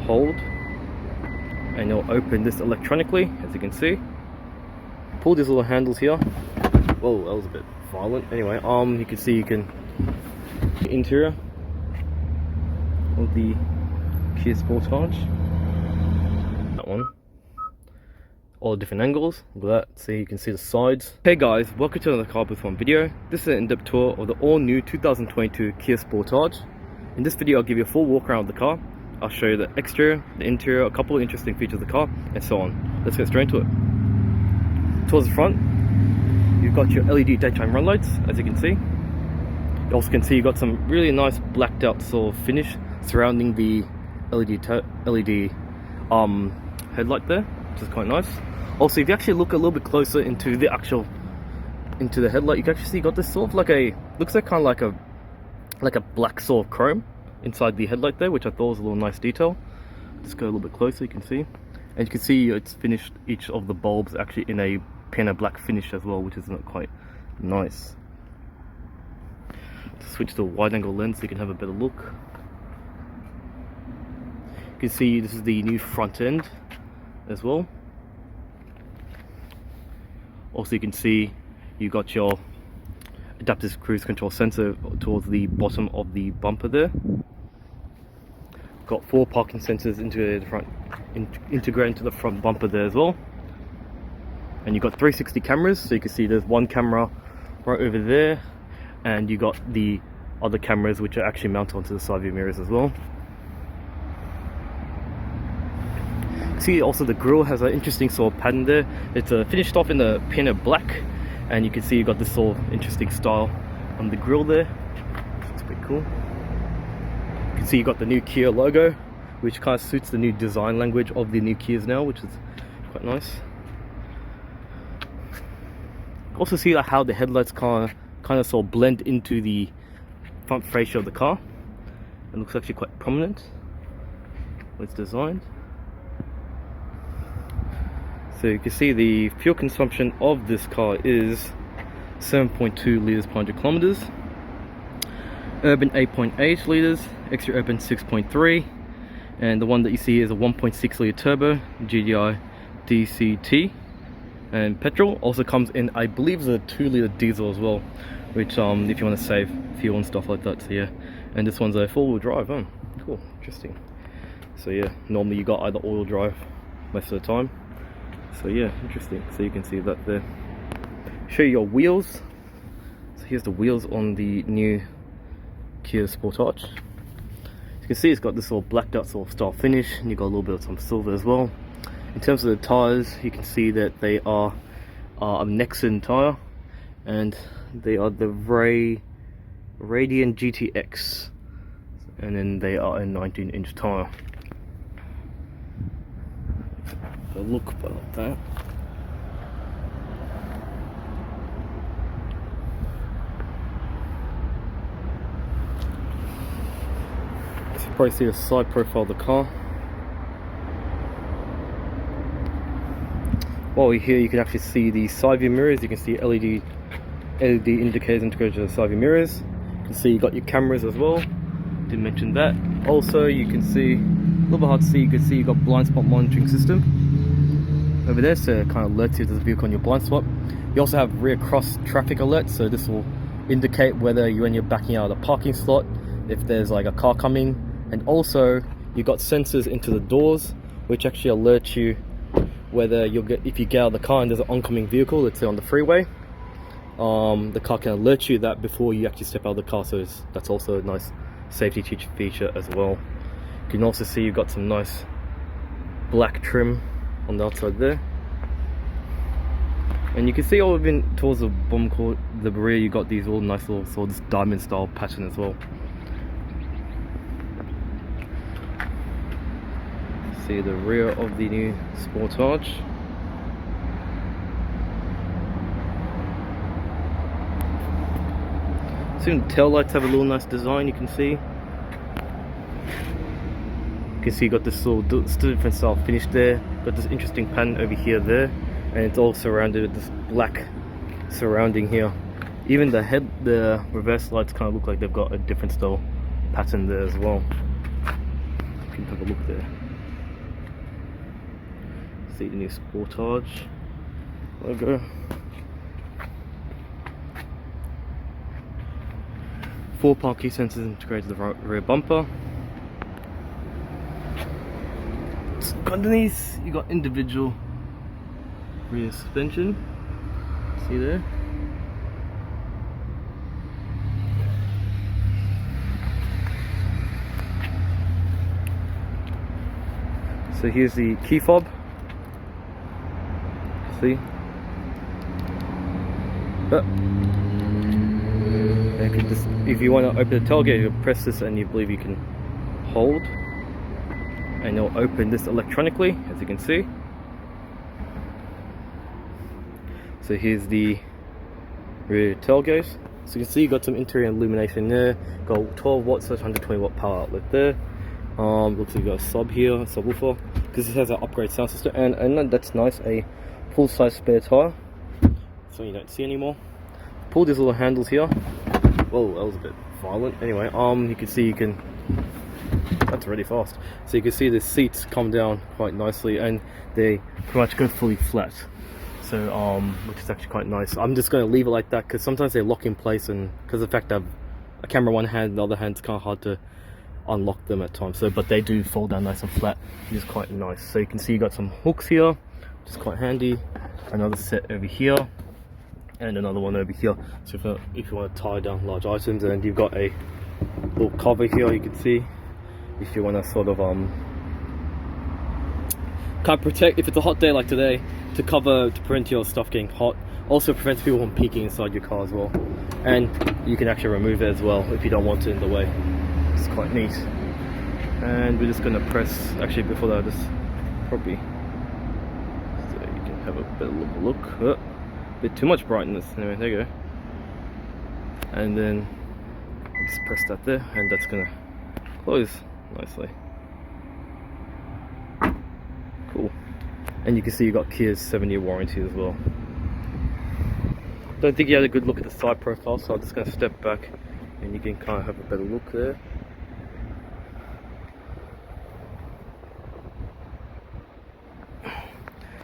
hold, and you'll open this electronically, as you can see. Pull these little handles here. Whoa, that was a bit violent. Anyway, you can see the interior of the Kia Sportage. That one. All the different angles. Look at that. So you can see the sides. Hey guys, welcome to another Car Booth One video. This is an in-depth tour of the all-new 2022 Kia Sportage. In this video, I'll give you a full walk around of the car. I'll show you the exterior, the interior, a couple of interesting features of the car, and so on. Let's get straight into it. Towards the front, you've got your LED daytime run lights, as you can see. You also can see you've got some really nice blacked out sort of finish surrounding the LED headlight there, which is quite nice. Also, if you actually look a little bit closer into the headlight, you can actually see you got this sort of like looks like kind of like a black sort of chrome inside the headlight there, which I thought was a little nice detail. Just go a little bit closer, you can see. And you can see it's finished, each of the bulbs actually in a piano black finish as well, which is quite nice. To switch to a wide angle lens so you can have a better look. You can see this is the new front end as well. Also, you can see you got your adaptive cruise control sensor towards the bottom of the bumper there. Got 4 parking sensors integrated into the front bumper there as well. And you've got 360 cameras, so you can see there's one camera right over there, and you got the other cameras which are actually mounted onto the side view mirrors as well. See, also the grille has an interesting sort of pattern there. It's finished off in the piano black, and you can see you've got this sort of interesting style on the grille there. Looks pretty cool. You can see you've got the new Kia logo, which kind of suits the new design language of the new Kias now, which is quite nice. Also see how the headlights kind of sort of blend into the front fascia of the car. It looks actually quite prominent when it's designed. So you can see the fuel consumption of this car is 7.2 litres per 100 kilometers. Urban 8.8 litres, extra urban 6.3, and the one that you see is a 1.6 litre turbo GDI DCT. And petrol also comes in, I believe, is a 2 litre diesel as well, which if you want to save fuel and stuff like that. So yeah, and this one's a 4-wheel drive. Oh, cool, interesting. So yeah, normally you got either all-wheel drive most of the time. So yeah, interesting. So you can see that there. Show you your wheels. So here's the wheels on the new Kia Sportage. You can see it's got this sort of blacked out sort of style finish, and you got a little bit of some silver as well. In terms of the tires, you can see that they are a Nexon tire, and they are the Radian GTX, and then they are a 19-inch tire. So look like that. So you probably see the side profile of the car. While we're here, you can actually see the side view mirrors. You can see LED indicators integrated to the side view mirrors. You can see you got your cameras as well. Didn't mention that. Also, you can see, a little bit hard to see, you can see you got blind spot monitoring system over there, so it kind of alerts you if there's a vehicle on your blind spot. You also have rear cross traffic alerts, so this will indicate whether when you're backing out of the parking slot, if there's like a car coming. And also, you've got sensors into the doors, which actually alert you whether if you get out of the car and there's an oncoming vehicle, let's say on the freeway, the car can alert you that before you actually step out of the car. So that's also a nice safety feature as well. You can also see you've got some nice black trim on the outside there, and you can see all even towards the the rear, you got these all nice little sort of diamond style pattern as well. See the rear of the new Sportage. See the tail lights have a little nice design. You can see you got this little different style finish there. Got this interesting pattern over here there, and it's all surrounded with this black surrounding here. Even the reverse lights kind of look like they've got a different style pattern there as well. You can have a look there. See the new Sportage logo. 4 parking sensors integrated to the rear bumper. Underneath, you got individual rear suspension. See there? So here's the key fob. See? If you want to open the tailgate, you press this and you believe you can hold, and it'll open this electronically, as you can see. So here's the rear tailgate. So you can see you got some interior illumination there. Got 12 watts, 120 watt power outlet there. Looks like you got a sub here, a subwoofer, because this has an upgrade sound system, and that's nice, a full size spare tire, so you don't see anymore. Pull these little handles here. Whoa, that was a bit violent. Anyway, you can see that's really fast. So you can see the seats come down quite nicely, and they pretty much go fully flat. So which is actually quite nice. I'm just going to leave it like that because sometimes they lock in place, and because of the fact that I have a camera one hand, and the other hand's kind of hard to unlock them at times. So, but they do fold down nice and flat, which is quite nice. So you can see you got some hooks here, which is quite handy. Another set over here, and another one over here. So if you want to tie down large items, and you've got a little cover here, you can see, if you want to sort of kind of protect, if it's a hot day like today, to prevent your stuff getting hot. Also prevents people from peeking inside your car as well, and you can actually remove it as well if you don't want it in the way. It's quite neat. And we're just going to press, actually before that, just probably, so you can have a bit of a look. A bit too much brightness. Anyway, there you go. And then just press that there, and that's going to close nicely. Cool. And you can see you got Kia's 7-year warranty as well. Don't think you had a good look at the side profile, so I'm just going to step back and you can kind of have a better look there.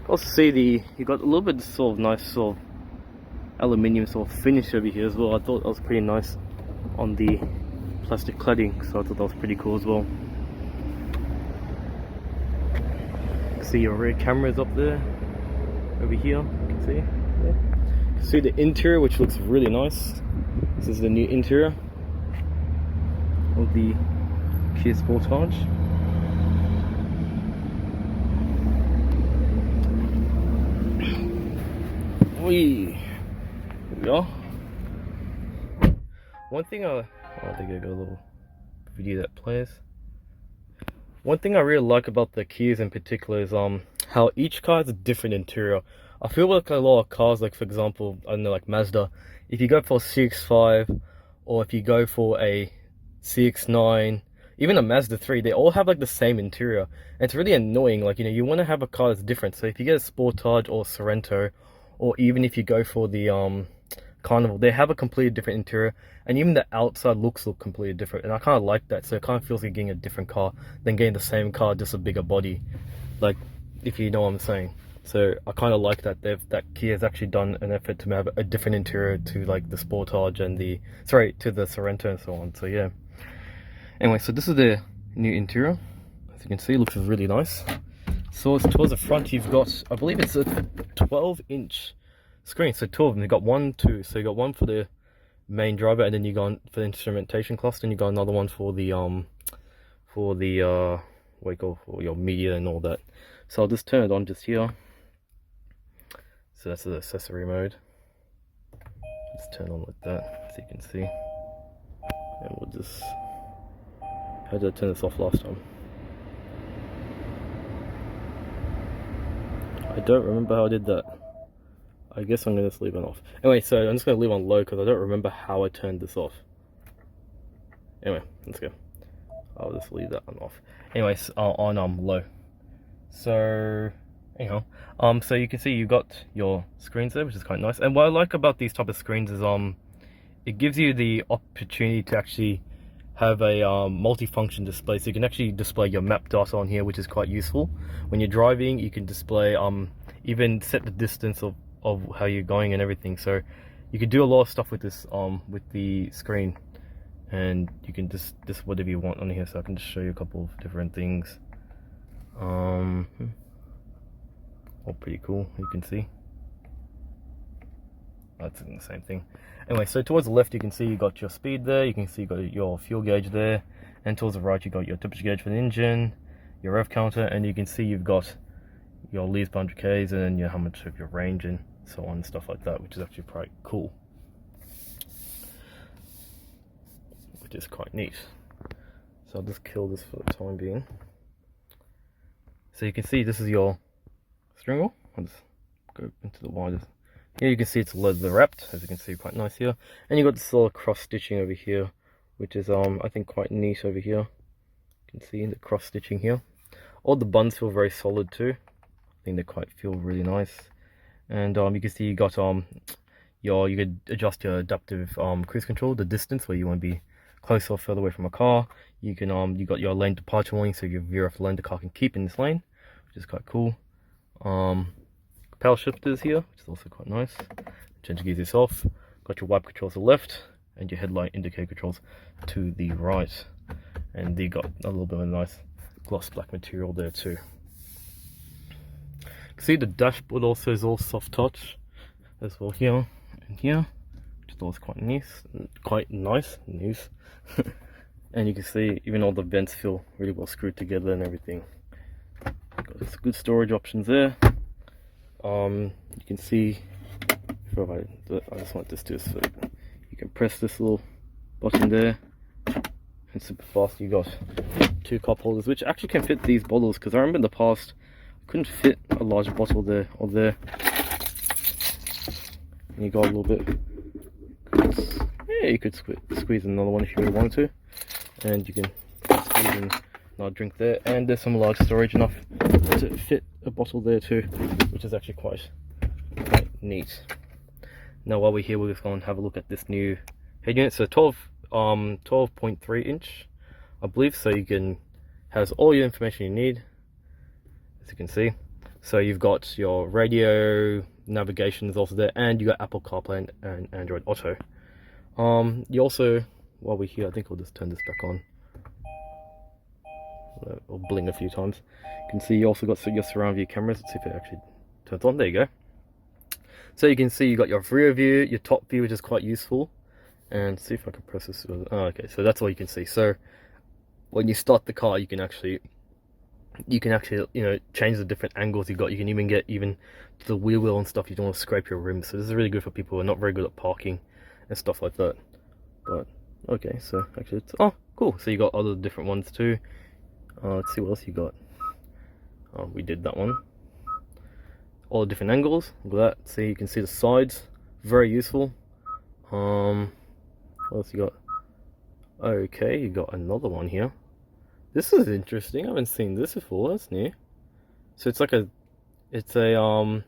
Also see you got a little bit of sort of nice sort of aluminium sort of finish over here as well. I thought that was pretty nice on the plastic cladding, so I thought that was pretty cool as well. See your rear cameras up there, over here, you can see. Yeah. You can see the interior, which looks really nice. This is the new interior of the Kia Sportage. Here we are. One thing I think I got a little video that plays. One thing I really like about the Kias in particular is how each car has a different interior. I feel like a lot of cars, like for example, I don't know, like Mazda, if you go for a CX-5 or if you go for a CX-9, even a Mazda 3, they all have like the same interior. And it's really annoying. Like, you know, you want to have a car that's different. So if you get a Sportage or Sorento, or even if you go for the Carnival, they have a completely different interior, and even the outside looks look completely different, and I kind of like that. So it kind of feels like getting a different car than getting the same car, just a bigger body, like, if you know what I'm saying. So I kind of like that Kia has actually done an effort to have a different interior to like the Sportage and to the Sorento and so on. So yeah, anyway, so this is the new interior. As you can see, it looks really nice. So towards the front, you've got, I believe it's a 12-inch screen. So 2 of them. You've got 1, 2. So you got one for the main driver, and then you got for the instrumentation cluster, and you got another one for the what do you call, for your media and all that. So I'll just turn it on just here. So that's the accessory mode. Just turn on like that, so you can see. And we'll just, how did I turn this off last time? I don't remember how I did that. I guess I'm going to just leave it off. Anyway, so I'm just going to leave on low because I don't remember how I turned this off. Anyway, let's go. I'll just leave that one off. Anyways, on low. So anyhow, so you can see you got your screens there, which is quite nice. And what I like about these type of screens is it gives you the opportunity to actually have a multi-function display, so you can actually display your map data on here, which is quite useful. When you're driving, you can display, even set the distance of how you're going and everything. So you can do a lot of stuff with this, with the screen, and you can just whatever you want on here. So I can just show you a couple of different things. All pretty cool, you can see. That's the same thing. Anyway, so towards the left you can see you got your speed there, you can see you got your fuel gauge there, and towards the right you got your temperature gauge for the engine, your rev counter, and you can see you've got your leads per 100 k's and then how much of your range and so on and stuff like that, which is actually quite cool, which is quite neat. So I'll just kill this for the time being. So you can see this is your steering wheel. I'll just go into the widest. Here you can see it's leather wrapped, as you can see, quite nice here. And you got this little cross stitching over here, which is I think quite neat over here. You can see the cross stitching here. All the buttons feel very solid too. I think they feel really nice. And you can see you got you could adjust your adaptive cruise control, the distance where you want to be closer or further away from a car. You can you got your lane departure warning, so you veer off the lane the car can keep in this lane, which is quite cool. Power shifters here, which is also quite nice. Change gears this off. Got your wiper controls to the left and your headlight indicator controls to the right. And you got a little bit of a nice gloss black material there too. You can see the dashboard also is all soft touch as well here and here, which is also quite nice. And you can see even all the vents feel really well screwed together and everything. Got some good storage options there. You can see, I just want this to, so you can press this little button there, and super fast. You got 2 cup holders, which actually can fit these bottles, because I remember in the past I couldn't fit a large bottle there or there. And you got a little bit. Yeah, you could squeeze another one if you really wanted to, and you can squeeze in another drink there. And there's some large storage enough to fit a bottle there too, which is actually quite neat. Now while we're here, we're just going to have a look at this new head unit. So 12.3 inch, I believe, so you can has all your information you need, as you can see. So you've got your radio, navigation is also there, and you got Apple CarPlay and Android Auto. You also, while we're here, I think I'll just turn this back on. Or bling a few times. You can see you also got your surround view cameras. Let's see if it actually turns on. There you go. So you can see you got your rear view, your top view, which is quite useful. And see if I can press this. Oh, okay, so that's all you can see. So when you start the car, you can actually change the different angles you got. You can even get to the wheel well and stuff. You don't want to scrape your rims. So this is really good for people who are not very good at parking and stuff like that. But okay, so actually it's cool. So you got other different ones too. Let's see what else you got. We did that one. All the different angles. Look at that. See, you can see the sides. Very useful. What else you got? Okay, you got another one here. This is interesting. I haven't seen this before. That's new. So it's like a third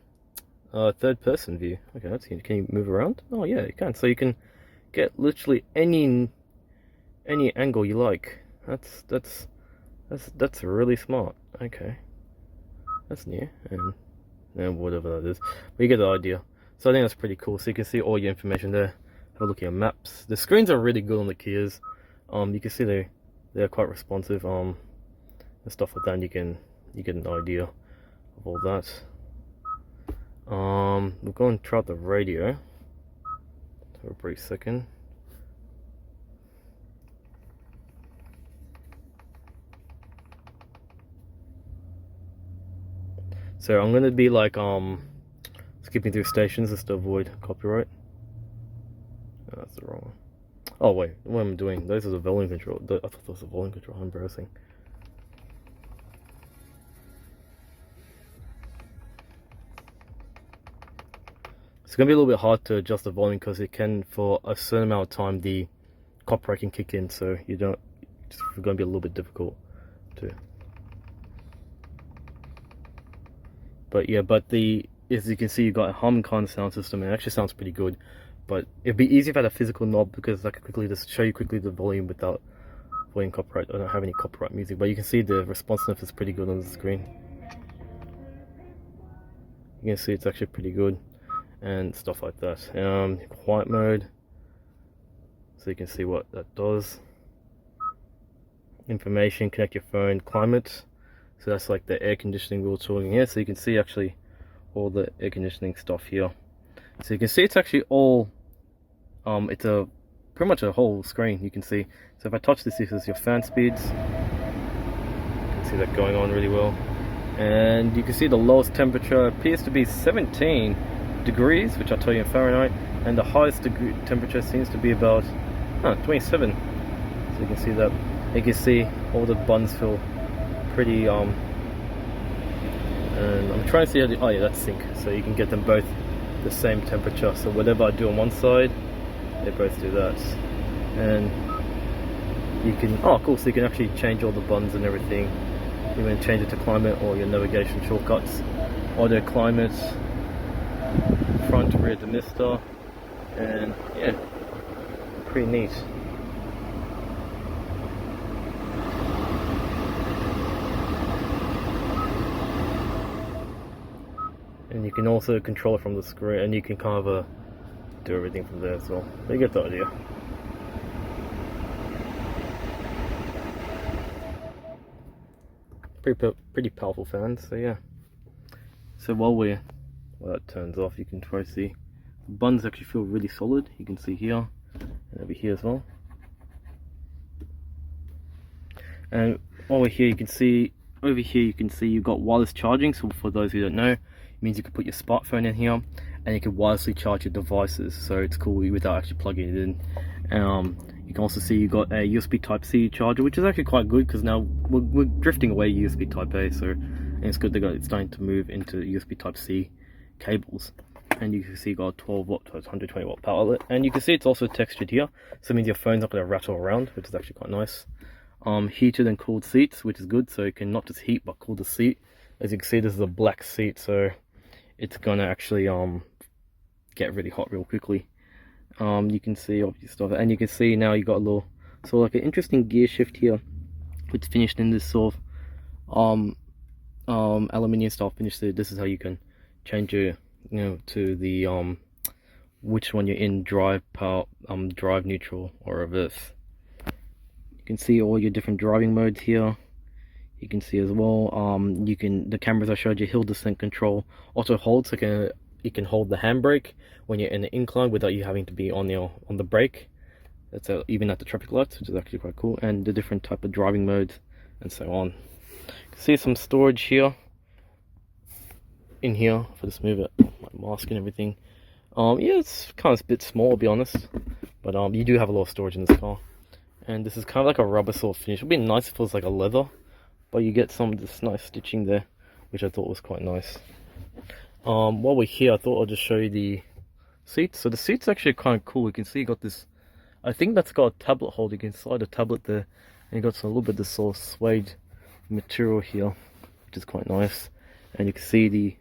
person view. Okay, that's good. Can you move around? Oh yeah, you can. So you can get literally any angle you like. That's really smart. Okay, that's new, and whatever that is, but you get the idea. So I think that's pretty cool. So you can see all your information there. Have a look at your maps. The screens are really good on the Kias. You can see they're quite responsive, and stuff like that. And you get an idea of all that. We'll go and try out the radio for a brief second. So I'm gonna be like skipping through stations just to avoid copyright. Oh, that's the wrong one. Oh wait, what am I doing? Those are the volume control. I thought that was the volume control. I'm embarrassing. It's gonna be a little bit hard to adjust the volume because it can, for a certain amount of time, the copyright can kick in. So it's gonna be a little bit difficult to. But yeah, as you can see, you've got a Harman Kardon sound system, and it actually sounds pretty good. But it'd be easy if I had a physical knob, because I could quickly just show you quickly the volume without supporting copyright. I don't have any copyright music, but you can see the responsiveness is pretty good on the screen. You can see it's actually pretty good and stuff like that. Quiet mode, so you can see what that does. Information, connect your phone, climate, so that's like the air conditioning we were talking here. So you can see actually all the air conditioning stuff here. So you can see it's actually all it's a pretty much a whole screen. You can see, so if I touch this is your fan speeds. You can see that going on really well, and you can see the lowest temperature appears to be 17 degrees, which I'll tell you in Fahrenheit, and the highest degree temperature seems to be about 27. So you can see that. You can see all the buttons feel pretty and I'm trying to see how oh yeah, that's sync, so you can get them both the same temperature, so whatever I do on one side they both do that. And you can, oh cool, so you can actually change all the buttons and everything. You can change it to climate or your navigation shortcuts, auto climate, front rear demister, and yeah, pretty neat. And you can also control it from the screen, and you can kind of do everything from there as well. You get the idea. Pretty powerful fans, so yeah. So while that turns off, you can try to see the buttons actually feel really solid. You can see here and over here as well. And over here you can see, over here you can see you've got wireless charging. So for those who don't know, it means you can put your smartphone in here and you can wirelessly charge your devices, so it's cool without actually plugging it in. You can also see you got a USB Type-C charger, which is actually quite good because now we're drifting away USB Type-A, so and it's good it's starting to move into USB Type-C cables. And you can see you got a 12 watt to 120 watt power outlet, and you can see it's also textured here, so it means your phone's not going to rattle around, which is actually quite nice. Heated and cooled seats, which is good, so it can not just heat but cool the seat. As you can see, this is a black seat, so it's gonna actually get really hot real quickly. You can see all your stuff, and you can see now you got a little, so like an interesting gear shift here, which finished in this sort of aluminium style finish. So this is how you can change your, to the which one you're in, drive, power, drive, neutral, or reverse. You can see all your different driving modes here. You can see as well, the cameras I showed you, hill descent control, auto hold, so you can hold the handbrake when you're in the incline without you having to be on the brake. That's even at the traffic lights, which is actually quite cool, and the different type of driving modes and so on. You can see some storage here, in here, if I just move it, my mask and everything. Yeah, it's kind of a bit small, to be honest, but you do have a lot of storage in this car. And this is kind of like a rubber sort of finish. It would be nice if it was like a leather, but you get some of this nice stitching there, which I thought was quite nice. While we're here, I thought I'll just show you the seats. So the seats actually kind of cool. You can see you got this, I think that's got a tablet holder. You can slide a tablet there, and you got a little bit of this sort of suede material here, which is quite nice. And you can see the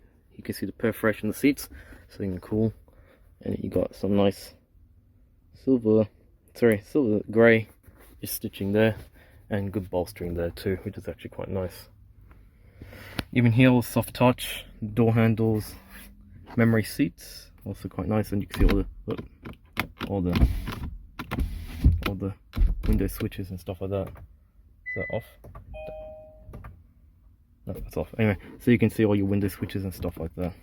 perforation of the seats, something cool. And you got some nice silver grey stitching there, and good bolstering there too, which is actually quite nice. Even here, all soft touch, door handles, memory seats, also quite nice. And you can see all the window switches and stuff like that. Is that off? No, that's off. Anyway, so you can see all your window switches and stuff like that.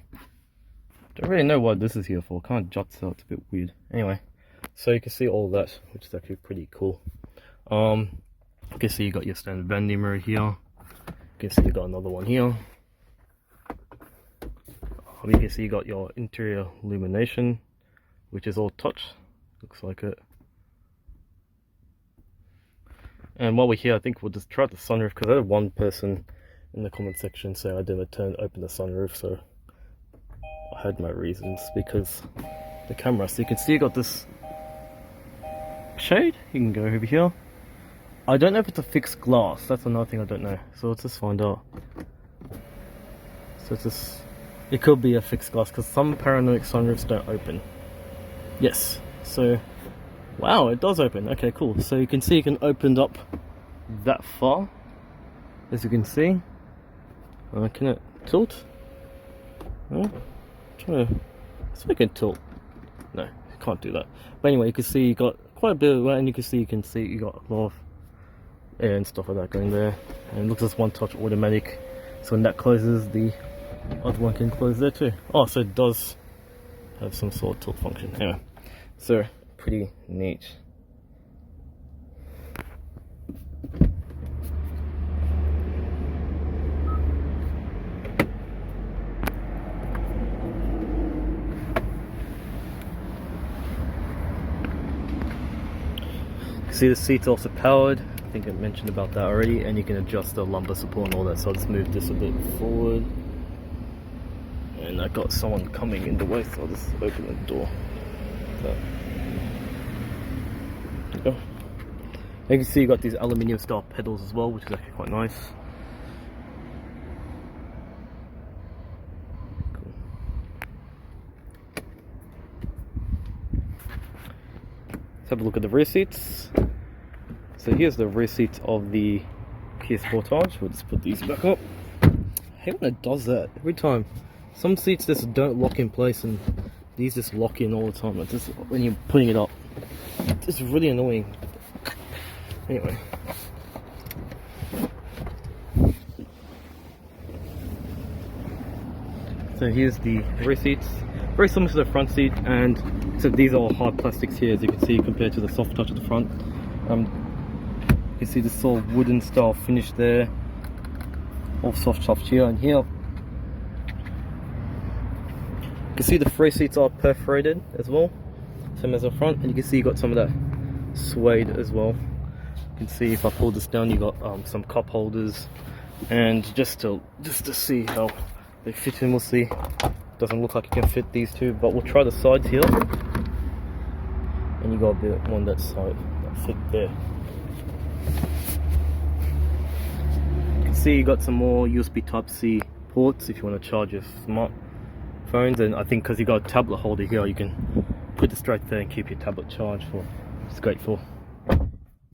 Don't really know what this is here for. Kind of juts out. It's a bit weird. Anyway, so you can see all that, which is actually pretty cool. You can see you got your standard vanity mirror here. You can see you got another one here. You can see you got your interior illumination, which is all touch. Looks like it. And while we're here, I think we'll just try the sunroof, because I had one person in the comment section say I didn't open the sunroof, so I had my reasons, because the camera. So you can see you got this shade. You can go over here. I don't know if it's a fixed glass. That's another thing I don't know. So let's just find out. So it could be a fixed glass, because some paranoid sunroofs don't open. Yes. So wow, it does open. Okay, cool. So you can see you can open up that far, as you can see. Can it tilt? No? Trying to see if I can tilt. No, can't do that. But anyway, you can see you got quite a bit of that, and you can see you got a lot of air and stuff like that going there. And it looks like one touch automatic, so when that closes, the other one can close there too. Oh, so it does have some sort of tilt function. Anyway, so pretty neat. See, the seat's also powered. I think I mentioned about that already, and you can adjust the lumbar support and all that. So I'll just move this a bit forward, and I got someone coming in the way, so I'll just open the door. So, there you go. You can see you got these aluminium style pedals as well, which is actually quite nice. Cool. Let's have a look at the rear seats. So here's the rear seats of the Kia Sportage. We'll just put these back up. I hate when it does that every time. Some seats just don't lock in place, and these just lock in all the time. It's just when you're putting it up, it's really annoying. Anyway, so here's the rear seats. Very similar to the front seat, and so these are all hard plastics here, as you can see, compared to the soft touch at the front. You can see this sort of wooden style finish there, all soft touch here and here. You can see the front seats are perforated as well, same as the front, and you can see you got some of that suede as well. You can see if I pull this down, you got some cup holders, and just to see how they fit in, we'll see. Doesn't look like you can fit these two, but we'll try the sides here. And you got a bit on that side that fit there. You can see you got some more USB Type-C ports if you want to charge your smartphones, and I think because you got a tablet holder here, you can put it straight there and keep your tablet charged. It's great for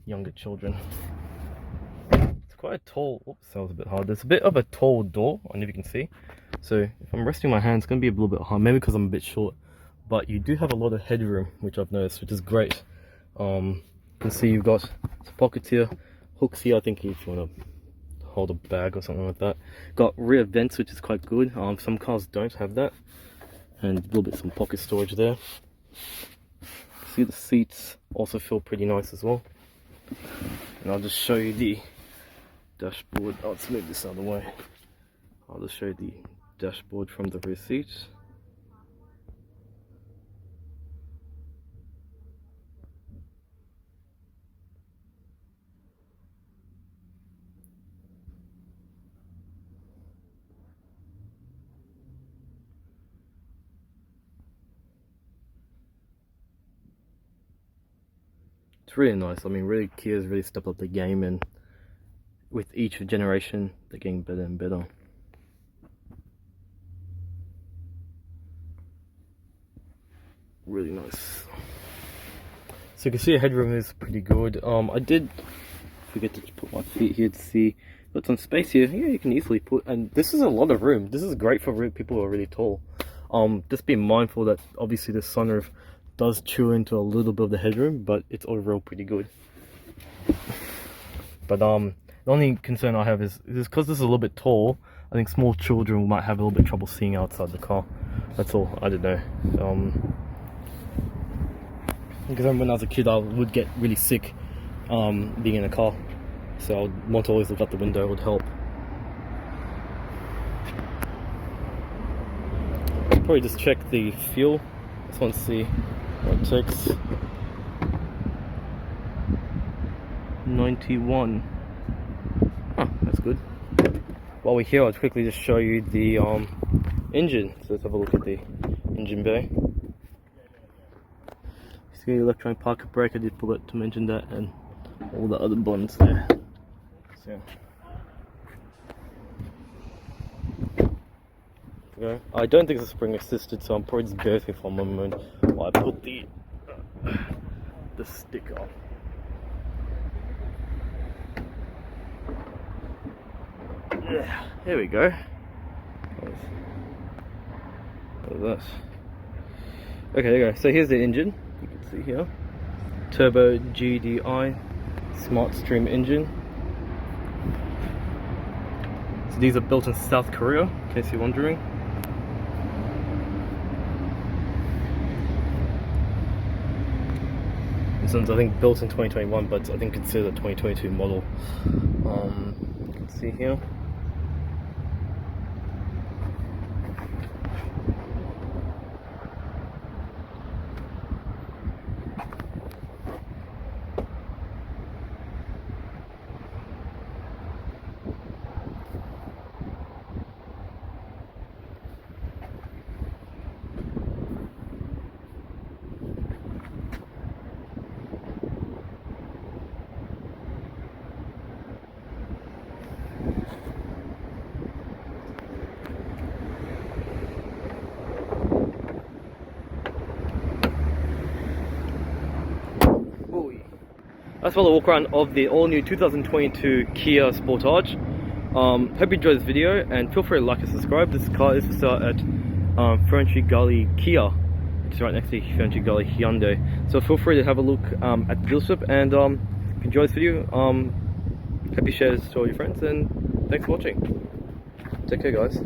younger children. It's quite a tall, oops, that was a bit hard. There's a bit of a tall door, I don't know if you can see. So if I'm resting my hand, it's going to be a little bit hard, maybe because I'm a bit short. But you do have a lot of headroom, which I've noticed, which is great. You can see you've got pockets here, hooks here, I think if you want to hold a bag or something like that. Got rear vents, which is quite good. Some cars don't have that. And a little bit some pocket storage there. See, the seats also feel pretty nice as well. And I'll just show you the dashboard. Oh, let's move this out of the way. I'll just show you the dashboard from the rear seats. It's really nice. I mean, really, Kia's really stepped up the game, and with each generation, they're getting better and better. Really nice. So you can see the headroom is pretty good. I did forget to put my feet here to see. Got some space here. Yeah, you can easily put, and this is a lot of room. This is great for people who are really tall. Just be mindful that obviously the sunroof does chew into a little bit of the headroom, but it's overall pretty good. But the only concern I have is because this is a little bit tall, I think small children might have a little bit of trouble seeing outside the car. That's all. I don't know. Because when I was a kid, I would get really sick being in a car, so I would want to always look out the window. It would help. Probably just check the fuel. Just want to see what it takes. 91. Huh, that's good. While we're here, I'll quickly just show you the engine. So let's have a look at the engine bay. See the electronic parking brake, I did forget to mention that, and all the other buttons there. So, okay. I don't think it's spring assisted, so I'm probably just berthing for a moment while I put the sticker on. Yeah, here we go. What is this? Okay, there you go. So here's the engine. You can see here. Turbo GDI Smart Stream engine. So these are built in South Korea, in case you're wondering. This one's, I think, built in 2021, but I think considered a 2022 model. You can see here. That's for the walk around of the all new 2022 Kia Sportage. Hope you enjoyed this video, and feel free to like and subscribe. This car is for sale at Ferntree Gully Kia, which is right next to Ferntree Gully Hyundai. So feel free to have a look at the dealership, and if you enjoy this video, hope you share this to all your friends, and thanks for watching. Take care, guys.